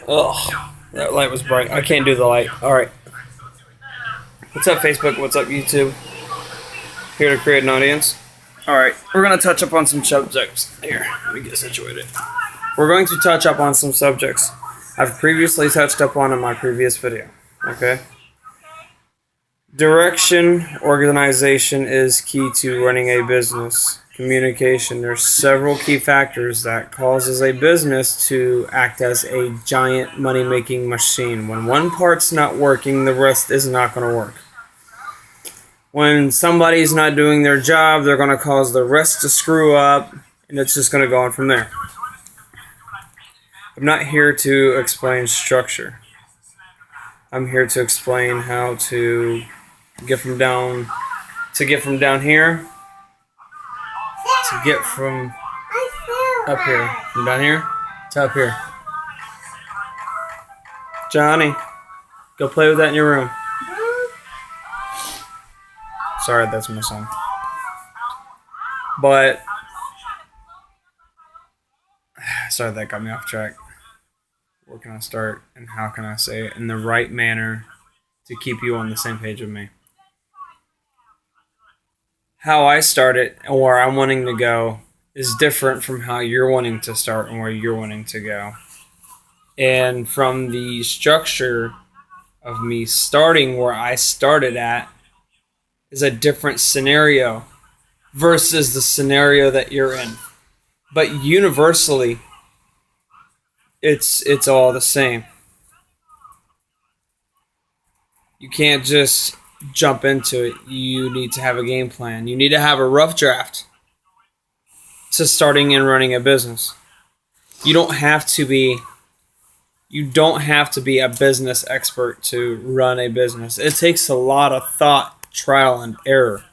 Ugh, that light was bright. I can't do the light. Alright. What's up, Facebook? What's up, YouTube? Here to create an audience. Alright, we're going to touch up on some subjects. Here, let me get situated. We're going to touch up on some subjects I've previously touched up on in my previous video. Okay? Direction, organization is key to running a business. Communication. There's several key factors that causes a business to act as a giant money-making machine. When one part's not working, the rest is not going to work. When somebody's not doing their job, they're going to cause the rest to screw up, and it's just going to go on from there. I'm not here to explain structure. I'm here to explain how to get from down here to get from up here, from down here to up here. Johnny, go play with that in your room. Sorry, that's my son. But sorry, that got me off track. Where can I start, and how can I say it in the right manner to keep you on the same page with me? How I started and where I'm wanting to go is different from how you're wanting to start and where you're wanting to go. And from the structure of me starting where I started at is a different scenario versus the scenario that you're in. But universally, it's all the same. You can't just jump into it. You need to have a game plan. You need to have a rough draft to starting and running a business. You don't have to be a business expert to run a business. It takes a lot of thought, trial, and error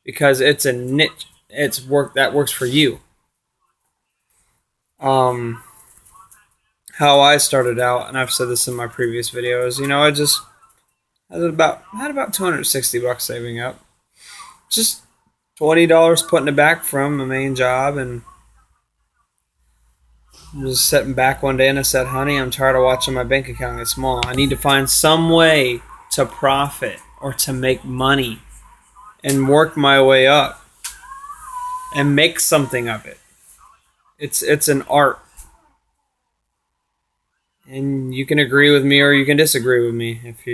because it's a niche. It's work that works for you. How I started out, and I've said this in my previous videos, I had about $260 saving up. Just $20 putting it back from my main job, and I was sitting back one day and I said, honey, I'm tired of watching my bank account get small. I need to find some way to profit or to make money and work my way up and make something of it. It's an art. And you can agree with me or you can disagree with me. If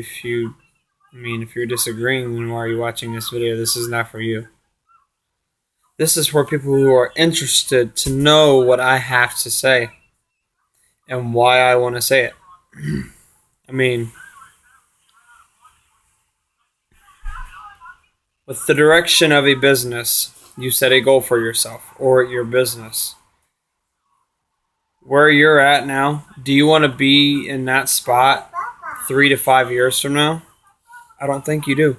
you're disagreeing, then why are you watching this video? This is not for you. This is for people who are interested to know what I have to say and why I want to say it. With the direction of a business, you set a goal for yourself or your business. Where you're at now, do you want to be in that spot 3 to 5 years from now? I don't think you do.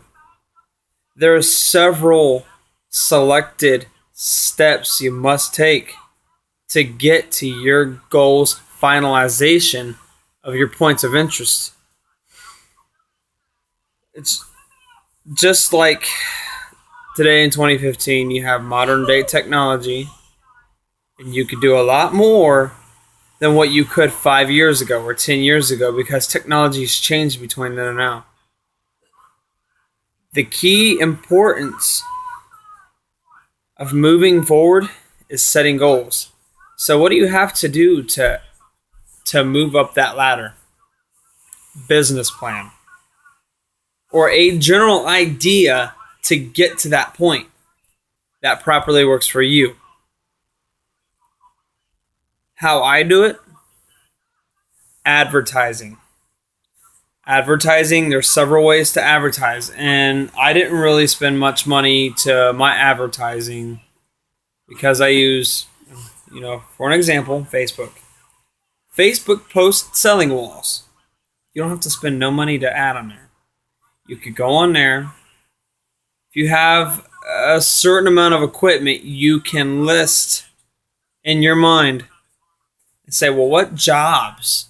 There are several selected steps you must take to get to your goals finalization of your points of interest. It's just like today in 2015, you have modern day technology, and you could do a lot more than what you could 5 years ago or 10 years ago because technology has changed between then and now. The key importance of moving forward is setting goals. So what do you have to do to move up that ladder? Business plan. Or a general idea to get to that point that properly works for you. How I do it? Advertising. There's several ways to advertise, and I didn't really spend much money to my advertising because I use, for an example, Facebook. Facebook posts selling walls. You don't have to spend no money to ad on there. You could go on there. If you have a certain amount of equipment, you can list in your mind and say, well, what jobs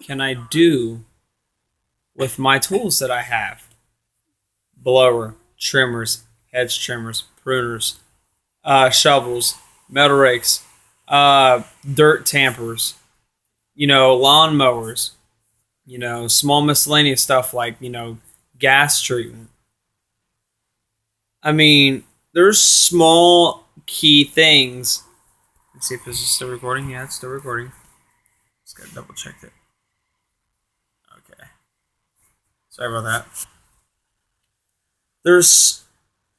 can I do with my tools that I have? Blower, trimmers, hedge trimmers, pruners, shovels, metal rakes, dirt tampers, lawn mowers, small miscellaneous stuff like, gas treatment. I mean, there's small key things. Let's see if this is still recording. Yeah, it's still recording. Just gotta double check it. Okay. Sorry about that. There's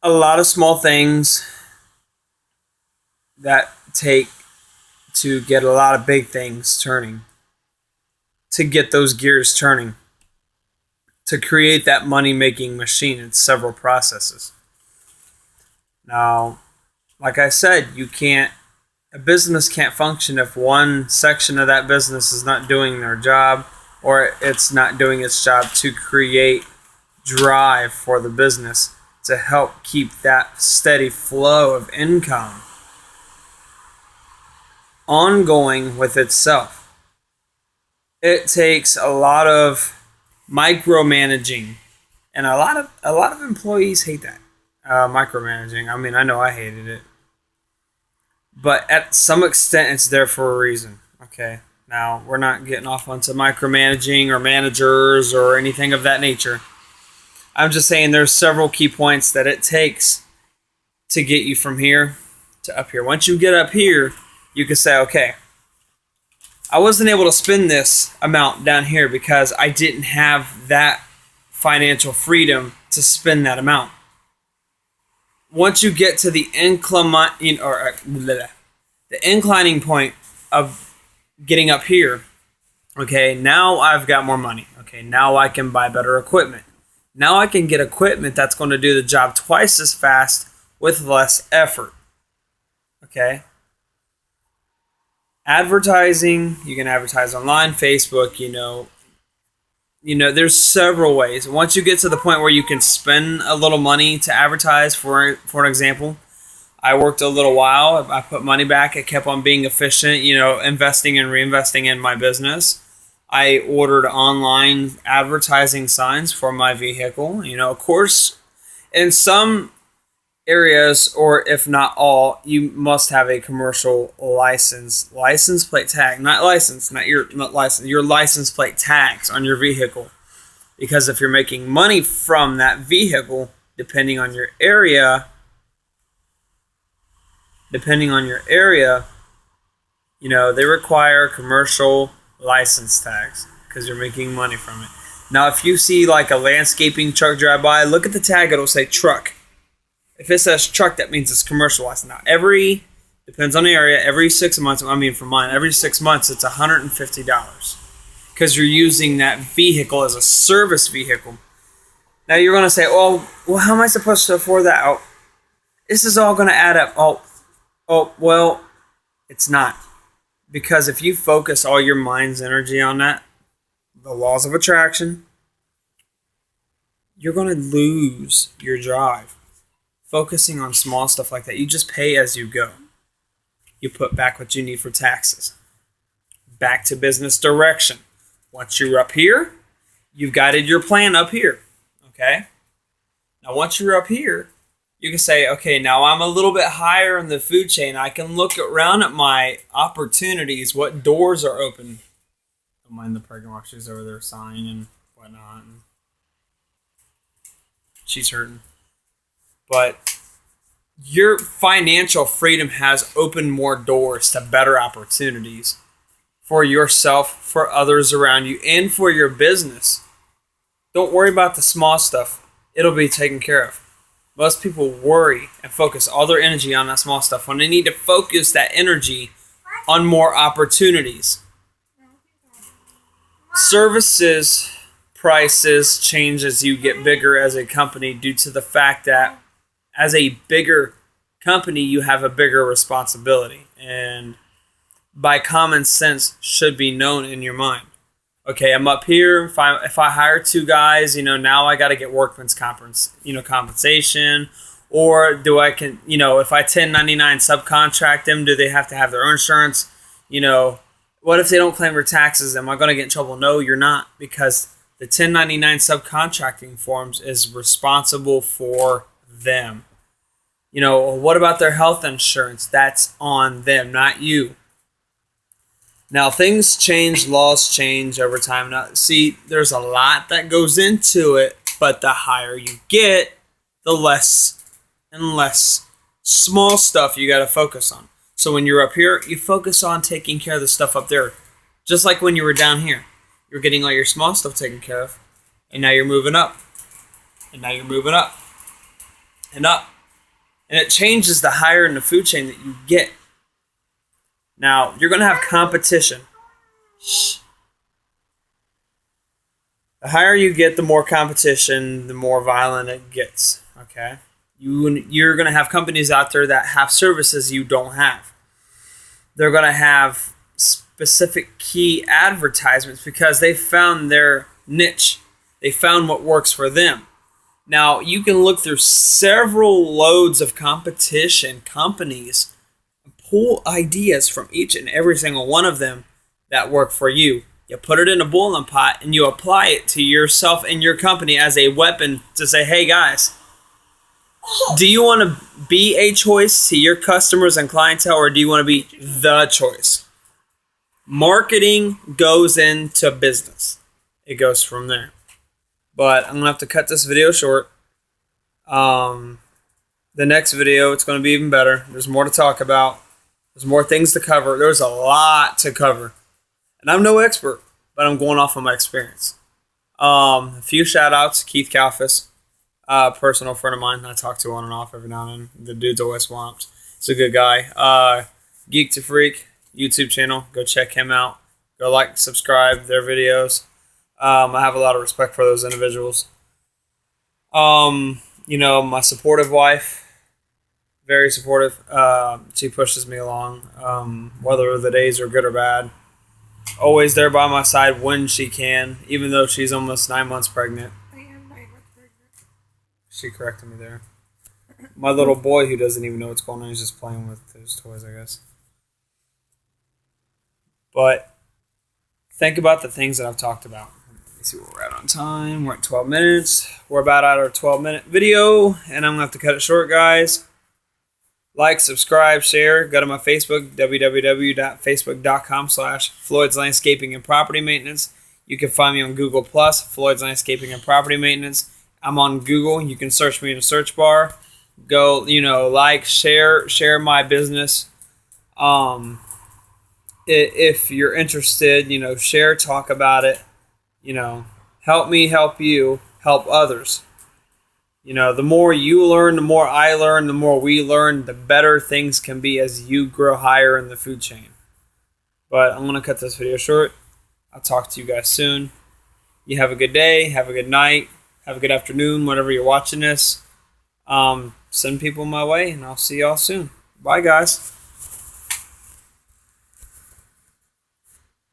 a lot of small things that take to get a lot of big things turning, to get those gears turning, to create that money-making machine. It's several processes. Now, like I said, a business can't function if one section of that business is not doing their job, or it's not doing its job to create drive for the business to help keep that steady flow of income ongoing with itself. It takes a lot of micromanaging, and a lot of employees hate that. Micromanaging. I mean, I know I hated it, but at some extent, it's there for a reason. Okay, now we're not getting off onto micromanaging or managers or anything of that nature. I'm just saying there's several key points that it takes to get you from here to up here. Once you get up here, you can say, okay, I wasn't able to spend this amount down here because I didn't have that financial freedom to spend that amount. Once you get to the inclining point of getting up here, okay, now I've got more money. Okay, now I can buy better equipment. Now I can get equipment that's going to do the job twice as fast with less effort. Okay. Advertising, you can advertise online, Facebook, there's several ways. Once you get to the point where you can spend a little money to advertise, for an example, I worked a little while. I put money back. I kept on being efficient, investing and reinvesting in my business. I ordered online advertising signs for my vehicle. Of course, in some areas, or if not all, you must have a commercial license plate tag, your license plate tags on your vehicle. Because if you're making money from that vehicle, depending on your area, they require commercial license tags because you're making money from it. Now, if you see like a landscaping truck drive by, look at the tag, it'll say truck. If it says truck, that means it's commercialized. Now, depends on the area, every 6 months, for mine, every 6 months, it's $150 because you're using that vehicle as a service vehicle. Now, you're going to say, well, how am I supposed to afford that? Oh, this is all going to add up. Well, it's not. Because if you focus all your mind's energy on that, the laws of attraction, you're going to lose your drive. Focusing on small stuff like that, you just pay as you go. You put back what you need for taxes. Back to business direction. Once you're up here, you've guided your plan up here. Okay? Now, once you're up here, you can say, okay, now I'm a little bit higher in the food chain. I can look around at my opportunities, what doors are open. Don't mind the pregnant walk. She's over there sighing and whatnot. And she's hurting. But your financial freedom has opened more doors to better opportunities for yourself, for others around you, and for your business. Don't worry about the small stuff. It'll be taken care of. Most people worry and focus all their energy on that small stuff when they need to focus that energy on more opportunities. Services prices change as you get bigger as a company due to the fact that as a bigger company, you have a bigger responsibility. And by common sense should be known in your mind. Okay, I'm up here. If I hire two guys, now I got to get workman's compensation. Or if I 1099 subcontract them, do they have to have their own insurance? What if they don't claim their taxes? Am I going to get in trouble? No, you're not, because the 1099 subcontracting forms is responsible for them. What about their health insurance? That's on them, not you. Now, things change, laws change over time. Now, see, there's a lot that goes into it, but the higher you get, the less and less small stuff you got to focus on. So when you're up here, you focus on taking care of the stuff up there. Just like when you were down here. You're getting all your small stuff taken care of, and now you're moving up. And now you're moving up. And up. And it changes the higher in the food chain that you get. Now, you're going to have competition. Shh. The higher you get, the more competition, the more violent it gets. Okay? You're going to have companies out there that have services you don't have. They're going to have specific key advertisements because they found their niche. They found what works for them. Now, you can look through several loads of competition companies, pull ideas from each and every single one of them that work for you. You put it in a boiling pot and you apply it to yourself and your company as a weapon to say, hey guys, do you want to be a choice to your customers and clientele, or do you want to be the choice? Marketing goes into business. It goes from there. But I'm going to have to cut this video short. The next video, it's going to be even better. There's more to talk about. There's more things to cover. There's a lot to cover. And I'm no expert, but I'm going off of my experience. A few shout outs. Keith Kalfas, a personal friend of mine I talk to on and off every now and then. The dude's always swamped. He's a good guy. Geek to Freak YouTube channel. Go check him out. Go like, subscribe their videos. I have a lot of respect for those individuals. My supportive wife. Very supportive. She pushes me along, whether the days are good or bad. Always there by my side when she can, even though she's almost 9 months pregnant. I am 9 months pregnant. She corrected me there. My little boy, who doesn't even know what's going on, he's just playing with his toys, I guess. But think about the things that I've talked about. Let me see where we're at on time. We're at 12 minutes. We're about at our 12-minute video, and I'm going to have to cut it short, guys. Like, subscribe, share. Go to my Facebook, www.facebook.com/Floyd's Landscaping and Property Maintenance. You can find me on Google+, Floyd's Landscaping and Property Maintenance. I'm on Google. You can search me in the search bar. Go, like, share my business. If you're interested, share, talk about it. Help me, help you, help others. The more you learn, the more I learn, the more we learn, the better things can be as you grow higher in the food chain. But I'm going to cut this video short. I'll talk to you guys soon. You have a good day, have a good night, have a good afternoon, whenever you're watching this. Send people my way, and I'll see y'all soon. Bye, guys.